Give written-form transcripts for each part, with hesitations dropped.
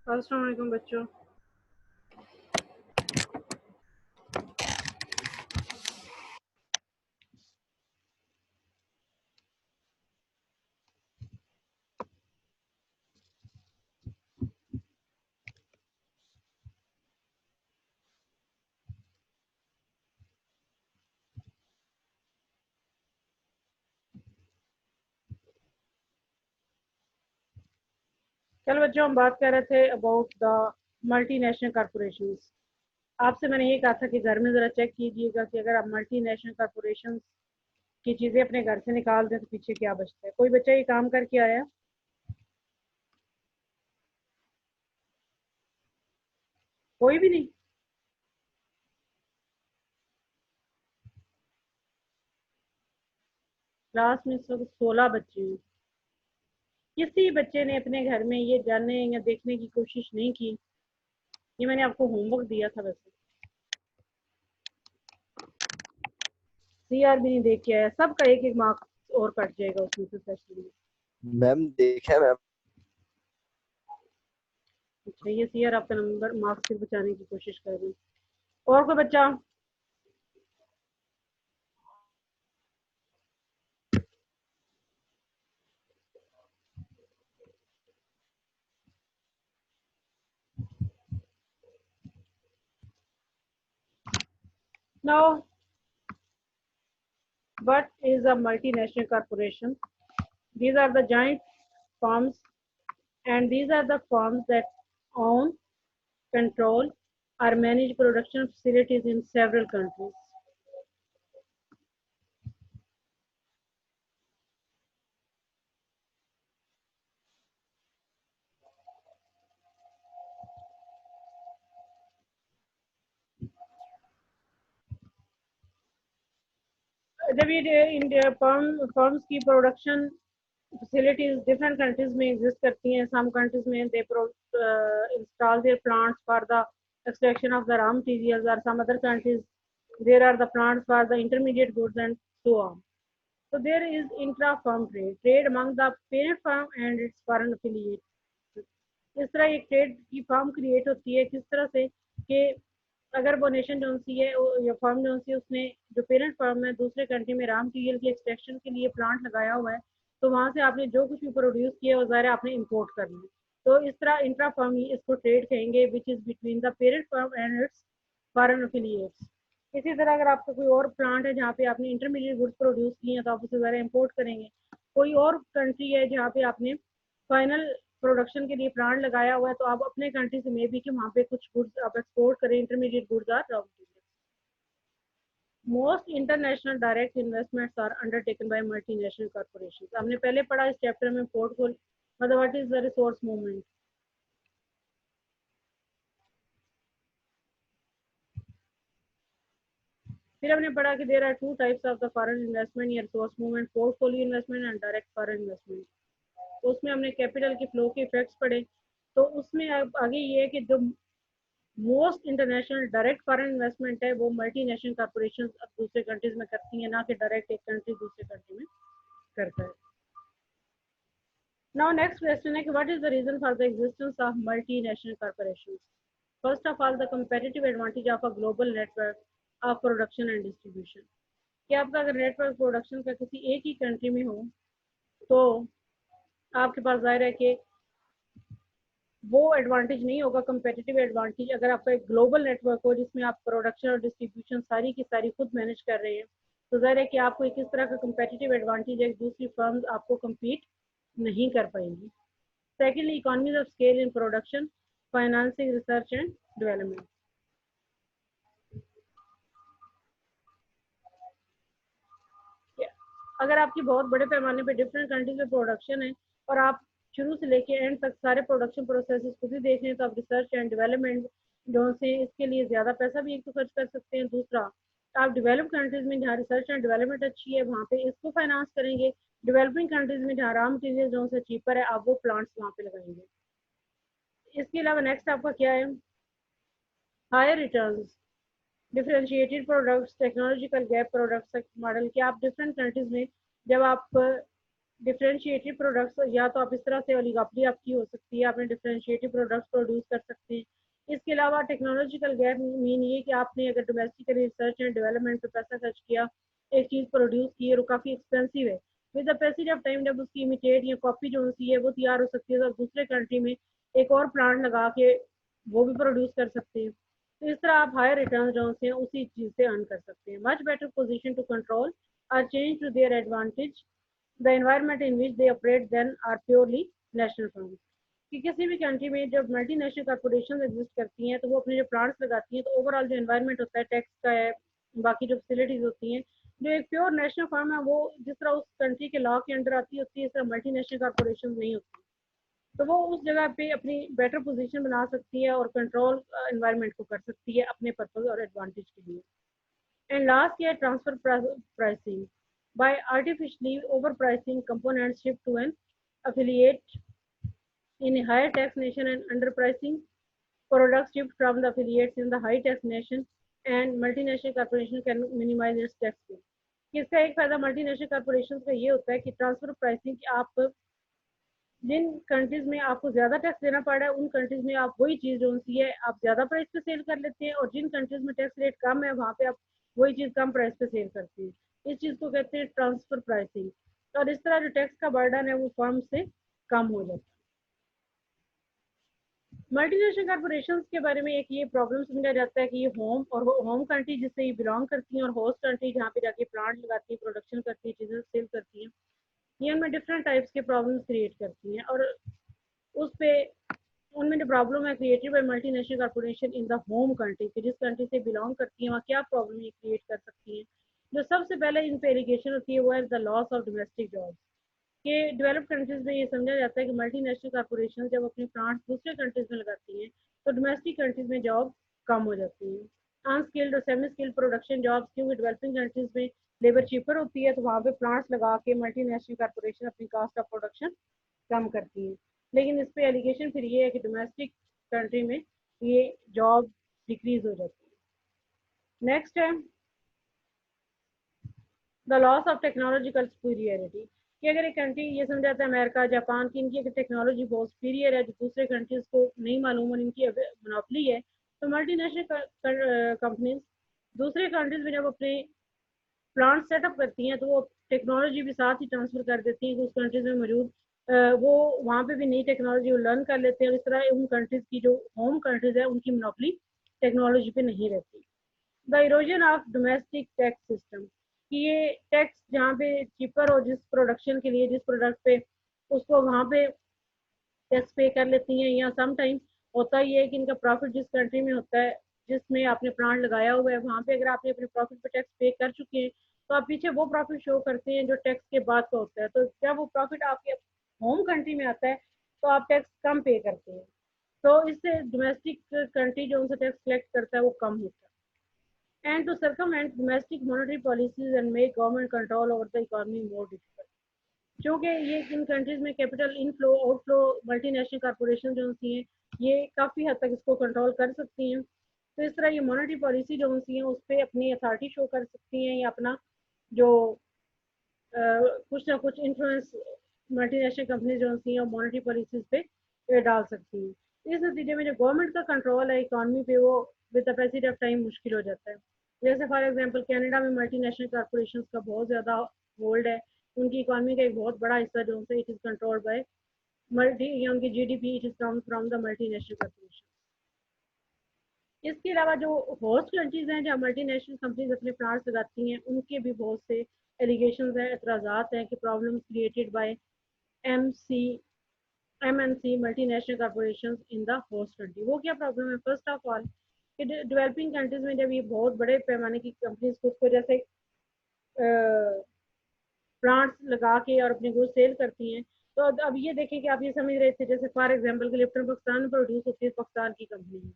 अस्सलाम वालेकुम बच्चों। कल बच्चों हम बात कर रहे थे अबाउट द मल्टीनेशनल कॉरपोरेशंस। आपसे मैंने ये कहा था कि घर में ज़रा चेक कीजिएगा कि अगर आप मल्टीनेशनल कॉरपोरेशंस की चीज़ें अपने घर से निकाल दें तो पीछे क्या बचता है। कोई बच्चा ये काम करके आया? कोई भी नहीं? क्लास में सब 16 बच्चे हैं। किसी बच्चे ने अपने घर में ये जानने या देखने की कोशिश नहीं की। ये मैंने आपको होमवर्क दिया था वैसे। सीआर भी नहीं देख के आया। सबका एक एक मार्क्स और कट जाएगा उसमें से सेशन में। मैम देखा है मैम। अच्छा, ये सीआर आपका नंबर मार्क्स से बचाने की कोशिश कर रहे हैं। और कोई बच्चा? No. What is a multinational corporation? These are the giant firms, and these are the firms that own, control, or manage production facilities in several countries. जब ये इंडिया फर्म्स की प्रोडक्शन फैसिलिटीज डिफरेंट कंट्रीज में exist करती हैं, some countries में they install their plants for the extraction of the raw materials, और some other countries there are the plants for the intermediate goods and so on. So there is intra-firm trade among the parent firm and its foreign affiliates. इस तरह एक trade की firm create होती है किस तरह से कि अगर वो नेशन जो सी है या फर्म जो सी उसने जो पेरेंट फर्म है दूसरे कंट्री में रॉ मटेरियल की एक्सट्रैक्शन के लिए प्लांट लगाया हुआ है, तो वहां से आपने जो कुछ भी प्रोड्यूस किया वो ज़ाहिर आपने इंपोर्ट करना है। तो इस तरह इंट्रा फर्म इसको ट्रेड कहेंगे which is between the parent firm and it's foreign affiliates. इसी तरह अगर आपका कोई और प्लांट है जहाँ पे आपने इंटरमीडिएट गुड्स प्रोड्यूस किए हैं तो आप उसे ज़रा इंपोर्ट करेंगे। कोई और कंट्री है जहाँ पे आपने फाइनल प्रोडक्शन के लिए प्लांट लगाया हुआ है तो आप अपने कंट्री से मे बी कि वहाँ पे कुछ गुड्स आप एक्सपोर्ट करें, intermediate goods or raw material. Most international direct investments are undertaken by multinational corporation. हमने पहले पढ़ा इस चैप्टर में पोर्टफोलियो मतलब what is the resource movement. फिर हमने पढ़ा कि there are two types of the foreign investment या resource movement, portfolio investment and direct foreign investment. तो उसमें हमने कैपिटल के फ्लो के इफेक्ट्स पढ़े। तो उसमें अब आगे ये है कि जो most international direct foreign investment है वो मल्टीनेशनल कॉर्पोरेशन अब दूसरे कंट्रीज में करती है, ना कि डायरेक्ट एक कंट्री दूसरे कंट्री में करता है। नाउ नेक्स्ट क्वेश्चन है कि what is the reason for the existence of multinational corporations. First of all the competitive advantage of a global network of production and distribution. कि आपका अगर नेटवर्क प्रोडक्शन का किसी एक ही कंट्री में हो तो आपके पास जाहिर है कि वो एडवांटेज नहीं होगा कंपेटिटिव एडवांटेज। अगर आपका एक ग्लोबल नेटवर्क हो जिसमें आप प्रोडक्शन और डिस्ट्रीब्यूशन सारी की सारी खुद मैनेज कर रहे हैं तो जाहिर है कि आपको एक इस तरह का कंपेटिटिव एडवांटेज है दूसरी फर्म्स आपको कम्पीट नहीं कर पाएंगी। Secondly, economies of scale in production, financing, research and development. अगर आपकी बहुत बड़े पैमाने पे डिफरेंट कंट्रीज में प्रोडक्शन है और आप शुरू से लेके एंड तक सारे प्रोडक्शन प्रोसेसेस खुद ही देख रहे हैं तो आप रिसर्च एंड डेवलपमेंट जो से इसके लिए ज़्यादा पैसा भी एक तो खर्च कर सकते हैं, दूसरा आप डेवलप कंट्रीज में जहाँ रिसर्च एंड डेवलपमेंट अच्छी है वहाँ पे इसको फाइनेंस करेंगे। डेवलपिंग कंट्रीज में जहाँ रॉ मटीरियल जो से चीपर है आप वो प्लांट्स वहाँ पे लगाएंगे। इसके अलावा नेक्स्ट आपका क्या है? Higher returns, differentiated products, technological gap products model. कि आप डिफरेंट कंट्रीज में जब आप डिफरेंशिएटेड प्रोडक्ट्स, या तो आप इस तरह से ओलिगोपोली आपकी हो सकती है, आपने डिफरेंशिएटेड प्रोडक्ट्स प्रोड्यूस कर सकते हैं। इसके अलावा टेक्नोलॉजिकल गैप मीन ये कि आपने अगर डोमेस्टिकली रिसर्च एंड डेवलपमेंट पे पैसा खर्च किया, एक चीज़ प्रोड्यूस की और काफ़ी एक्सपेंसिव है, with the passage of time जब उसकी इमिटेट या कॉपी जो सी है वो तैयार हो सकती है, तो दूसरे कंट्री में एक और प्लांट लगा के वो भी प्रोड्यूस कर सकते हैं। तो इस तरह आप हायर रिटर्न जो हैं उसी चीज़ से अर्न कर सकते हैं। Much better position to control or change to their advantage the environment in which they operate than are purely national firms. कि किसी भी कंट्री में जब मल्टीनेशनल कॉर्पोरेशन एग्जिस्ट करती हैं तो वो अपने जो प्लांट्स लगाती हैं, तो ओवरऑल जो एनवायरनमेंट होता है, टैक्स का है, बाकी जो फैसिलिटीज होती हैं, जो एक प्योर नेशनल फर्म है वो जिस तरह उस कंट्री के लॉ के अंडर आती होती है, इस तरह मल्टीनेशनल कॉर्पोरेशन नहीं होती। तो वो उस जगह पे अपनी बेटर पोजीशन बना सकती है और कंट्रोल एनवायरनमेंट को कर सकती है अपने पर्पज और एडवांटेज के लिए। एंड लास्ट है transfer pricing. By artificially over pricing components shift to an affiliate in a higher tax nation and underpricing products shipped from the affiliates in the high tax nation, and multinational corporation can minimize its tax bill. इसका एक फायदा multinational corporation का ये होता है कि transfer pricing, कि आप जिन कंट्रीज में आपको ज्यादा टैक्स देना पड़ रहा है उन कंट्रीज में आप वही चीज जो सी है आप ज्यादा प्राइस पे सेल कर लेते हैं, और जिन कंट्रीज में टैक्स रेट कम है वहाँ पे आप वही चीज कम प्राइस पे सेल करते हैं। इस चीज को कहते हैं ट्रांसफर प्राइसिंग। और इस तरह जो टैक्स का बर्डन है वो फर्म से कम हो जाता है। मल्टीनेशनल कॉर्पोरेशंस के बारे में एक ये प्रॉब्लम समझा जाता है कि ये होम कंट्री जिससे ये बिलोंग करती हैं और होस्ट कंट्री जहाँ पे जाके प्लांट लगाती है, प्रोडक्शन करती है, चीज़ें सेल करती हैं, ये उनमें डिफरेंट टाइप्स के प्रॉब्लम्स क्रिएट करती हैं। और उस पे उनमें जो प्रॉब्लम है created by multinational corporation in the home country, कि जिस कंट्री से बिलोंग करती हैं वहाँ क्या प्रॉब्लम ये क्रिएट कर सकती हैं। जो सबसे पहले इन पे एलिगेशन होती है वो है the loss of domestic jobs. कि डेवलप्ड कंट्रीज में ये समझा जाता है कि मल्टीनेशनल कॉर्पोरेशन जब अपने प्लांट्स दूसरे कंट्रीज में लगाती हैं तो डोमेस्टिक कंट्रीज में जॉब कम हो जाती है। अनस्किल्ड और सेमी स्किल्ड प्रोडक्शन जॉब्स, क्योंकि डेवलपिंग कंट्रीज में लेबर चीपर होती है तो वहाँ पे प्लांट्स लगा के मल्टीनेशनल कॉर्पोरेशन अपनी कास्ट ऑफ प्रोडक्शन कम करती है। लेकिन इस पे एलिगेशन फिर ये है कि डोमेस्टिक कंट्री में ये जॉब डिक्रीज हो जाती है। नेक्स्ट है the loss of technological superiority. कि अगर एक कंट्री ये समझाता है अमेरिका, जापान की इनकी अगर टेक्नोलॉजी बहुत सुपीरियर है जो दूसरे कंट्रीज को नहीं मालूम और इनकी मोनोपोली है, तो मल्टीनेशनल कंपनीज दूसरे कंट्रीज में जब अपने प्लांट सेटअप करती हैं तो वो टेक्नोलॉजी भी साथ ही ट्रांसफर कर देती हैं कि उस कंट्रीज में मौजूद वो वहाँ पे भी नई टेक्नोलॉजी लर्न कर लेते हैं, और इस तरह उन कंट्रीज की जो होम कंट्रीज है उनकी मोनोपोली टेक्नोलॉजी पे नहीं रहती। The erosion of domestic tax system, कि ये टैक्स जहाँ पे चीपर हो जिस प्रोडक्शन के लिए, जिस प्रोडक्ट पे, उसको वहाँ पे टैक्स पे कर लेती हैं। या सम टाइम होता ही है कि इनका प्रॉफिट जिस कंट्री में होता है जिसमें आपने प्लांट लगाया हुआ है वहाँ पे अगर आपने अपने प्रॉफिट पे टैक्स पे कर चुके हैं तो आप पीछे वो प्रॉफिट शो करते हैं जो टैक्स के बाद का होता है। तो जब वो प्रॉफिट आपके होम कंट्री में आता है तो आप टैक्स कम पे करते हैं, तो इससे डोमेस्टिक कंट्री जो उनसे टैक्स कलेक्ट करता है वो कम होता है। and to circumvent domestic monetary policies and make government control over the economy more difficult। क्योंकि ये इन कंट्रीज में capital inflow outflow multinational corporation जो होती हैं ये काफ़ी हद तक इसको कंट्रोल कर सकती हैं। तो इस तरह ये मॉनेटरी पॉलिसी जो होती है उस पर अपनी अथॉरिटी शो कर सकती हैं या अपना जो कुछ ना कुछ इन्फ्लुएंस मल्टीनेशनल कंपनी जो होती हैं मॉनेटरी पॉलिसीज पे डाल सकती हैं। इस नतीजे में जो गवर्नमेंट का कंट्रोल है इकॉनमी पे वो with the passage of time मुश्किल हो जाता है। जैसे फॉर एग्जांपल कनाडा में मल्टीनेशनल कॉर्पोरेशंस का बहुत ज़्यादा होल्ड है, उनकी इकॉनमी का एक बहुत बड़ा हिस्सा जो है it is controlled by multi या उनकी GDP it is come from the multinational corporation. इसके अलावा जो होस्ट कंट्रीज हैं जहाँ मल्टीनेशनल कंपनीज अपने प्लांट्स लगाती हैं उनके भी बहुत से एलिगेशन हैं, एतराज़ात हैं कि problem created by MNC multinational corporation in the host country. वो क्या प्रॉब्लम है? फर्स्ट ऑफ ऑल कि डेवलपिंग कंट्रीज में जब ये बहुत बड़े पैमाने की कंपनीज खुद को जैसे प्लांट्स लगा के और अपने गुड्स सेल करती हैं, तो अब ये देखें कि आप ये समझ रहे थे जैसे फॉर एग्जांपल कि लिप्टन पाकिस्तान में प्रोड्यूस होती है, पाकिस्तान की कंपनी है,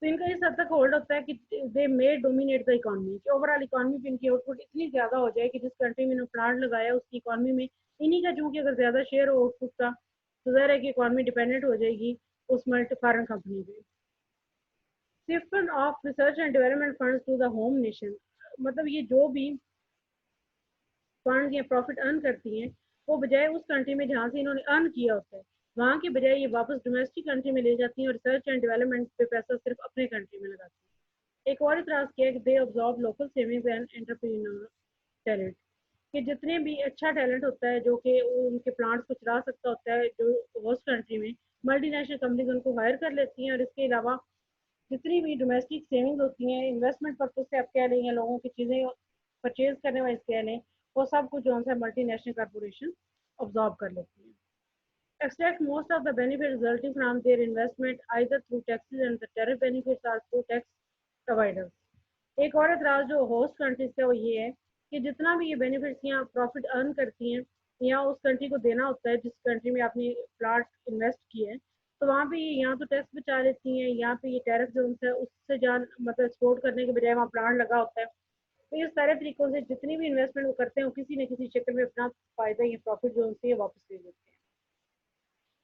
तो इनका इस हद तक होल्ड होता है कि दे मे डोमिनेट द इकोनॉमी, कि ओवरऑल इकोनॉमी पे इनकी आउटपुट इतनी ज़्यादा हो जाए कि जिस कंट्री में इन्होंने प्लांट लगाया उसकी इकोनॉमी में इन्हीं का चूँकि अगर ज़्यादा शेयर हो आउटपुट का तो ज़ाहिर है कि इकोनॉमी डिपेंडेंट हो जाएगी उस मल्टी फॉरेन कंपनी पे। Shift of research and development funds to the home nation, मतलब ये जो भी फंड या प्रॉफिट अर्न करती हैं वो बजाय उस कंट्री में जहाँ से इन्होंने अर्न किया होता है वहाँ के बजाय ये वापस डोमेस्टिक कंट्री में ले जाती हैं और रिसर्च एंड डेवलपमेंट पे पैसा सिर्फ अपने कंट्री में लगाती हैं। एक और इतराज़ किया कि they absorb local savings and entrepreneur talent, कि जितने भी अच्छा टैलेंट होता है जो कि उनके प्लांट्स को चला सकता होता है जो होस्ट कंट्री में, मल्टीनेशनल कंपनीज उनको हायर कर लेती हैं। और इसके अलावा जितनी भी डोमेस्टिक सेविंग्स होती हैं, इन्वेस्टमेंट पर्पज से आप कह लें या लोगों की चीज़ें परचेज करने वाले कह लें, वो सब कुछ जो है मल्टीनेशनल कॉरपोरेशन ऑब्जॉर्व कर लेती हैं। Extract most of the benefits resulting from their investment either through taxes and the tariff benefits or through tax providers. एक और एतराज़ जो होस्ट कंट्रीज का वो ये है कि जितना भी ये बेनिफिट्स या प्रॉफिट अर्न करती हैं या उस कंट्री को देना होता है जिस कंट्री में आपने प्लाट इन्वेस्ट किए हैं, तो वहाँ पे यहाँ तो टैक्स बचा लेती हैं, यहाँ पे ये टैरिफ जो है उससे जान मतलब एक्सपोर्ट करने के बजाय वहाँ प्लांट लगा होता है। तो ये सारे तरीकों से जितनी भी इन्वेस्टमेंट वो करते हैं वो किसी न किसी शक्ल में अपना फायदा या प्रॉफिट जो उनसे वापस ले लेते हैं।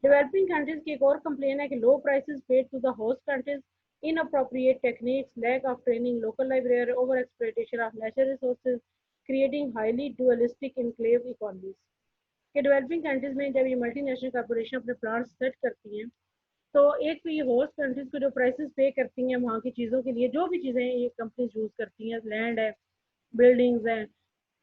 डेवलपिंग कंट्रीज की एक और कंप्लेन है कि low prices paid to the host countries, inappropriate techniques, lack of training, local library, over exploitation of natural resources, creating highly dualistic enclave economies. कि डेवलपिंग कंट्रीज में जब ये मल्टीनेशनल कॉर्पोरेशन अपने प्लांट्स सेट करती हैं तो एक तो ये होस्ट कंट्रीज को जो प्राइसेस पे करती हैं वहाँ की चीज़ों के लिए, जो भी चीज़ें ये कंपनीज यूज़ करती हैं, लैंड है, बिल्डिंग्स हैं,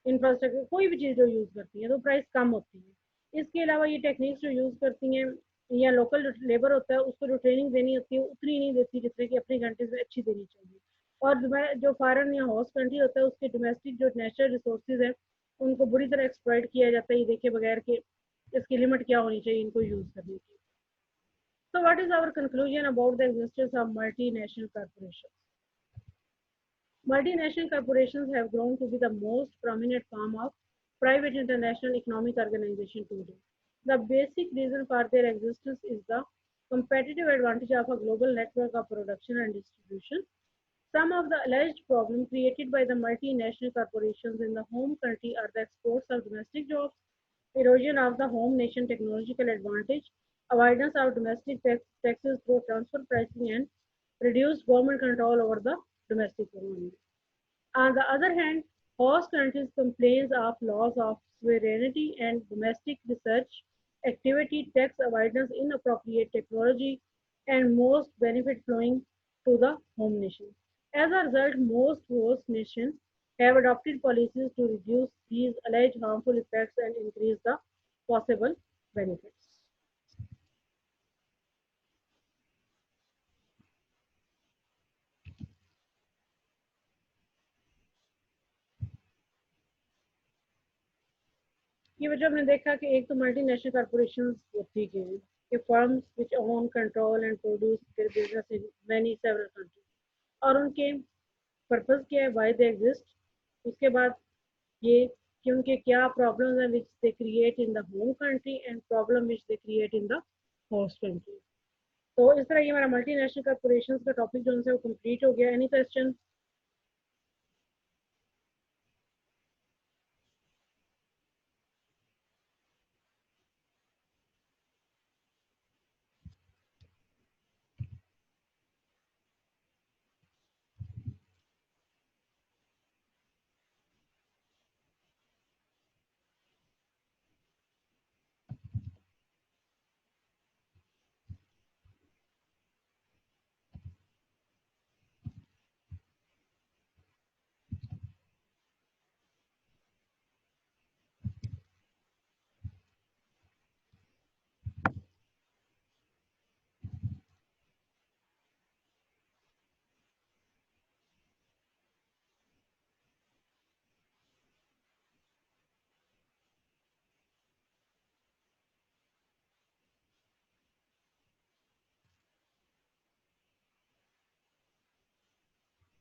इंफ्रास्ट्रक्चर, कोई भी चीज़ जो यूज़ करती हैं तो प्राइस कम होती है। इसके अलावा ये टेक्निक्स जो यूज़ करती हैं या लोकल लेबर होता है उसको जो ट्रेनिंग देनी होती है उतनी नहीं देती जितने की अपनी कंट्रीज में अच्छी देनी चाहिए। और जो फॉरेन या होस्ट कंट्री होता है उसके डोमेस्टिक जो नेचुरल रिसोर्सेज है उनको बुरी तरह एक्सप्लॉइट किया जाता है, ये देखे बगैर कि इसकी लिमिट क्या होनी चाहिए इनको यूज़ करने की। So what is our conclusion about the existence of multinational corporations? Multinational corporations have grown to be the most prominent form of private international economic organization today. The basic reason for their existence is the competitive advantage of a global network of production and distribution. Some of the alleged problems created by the multinational corporations in the home country are the exports of domestic jobs, erosion of the home nation technological advantage, avoidance of domestic taxes through transfer pricing, and reduced government control over the domestic economy. On the other hand, host countries complain of loss of sovereignty and domestic research activity, tax avoidance, inappropriate technology, and most benefit flowing to the home nation. As a result, most host nations have adopted policies to reduce these alleged harmful effects and increase the possible benefits. ये वजह हमने देखा कि एक तो multinational corporation होती हैं कि firms which own control and produce their business in many several countries, और उनके पर्पस क्या है, व्हाई दे एग्जिस्ट। उसके बाद ये कि उनके क्या प्रॉब्लम्स हैं which they create in the home country and problem which they create in the host country. तो इस तरह ये हमारा मल्टीनेशनल कॉर्पोरेशन का टॉपिक जो है वो कंप्लीट हो गया। Any question?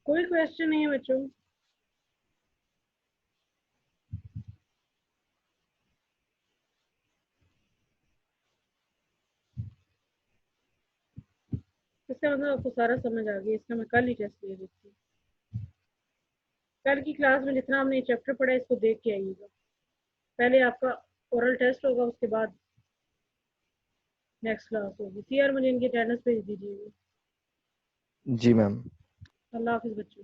कोई क्वेश्चन नहीं है बच्चों? इसका मतलब आपको सारा समझ आ गया। इसका मैं कल ही टेस्ट ले रही थी। कल की क्लास में जितना हमने चैप्टर पढ़ा इसको देख के आइएगा। पहले आपका ओरल टेस्ट होगा, उसके बाद नेक्स्ट क्लास होगी। सी आर मुझे इनकी अटेंडेंस भेज दीजिएगा। जी मैम। अल्लाह हाफिज बच्चों।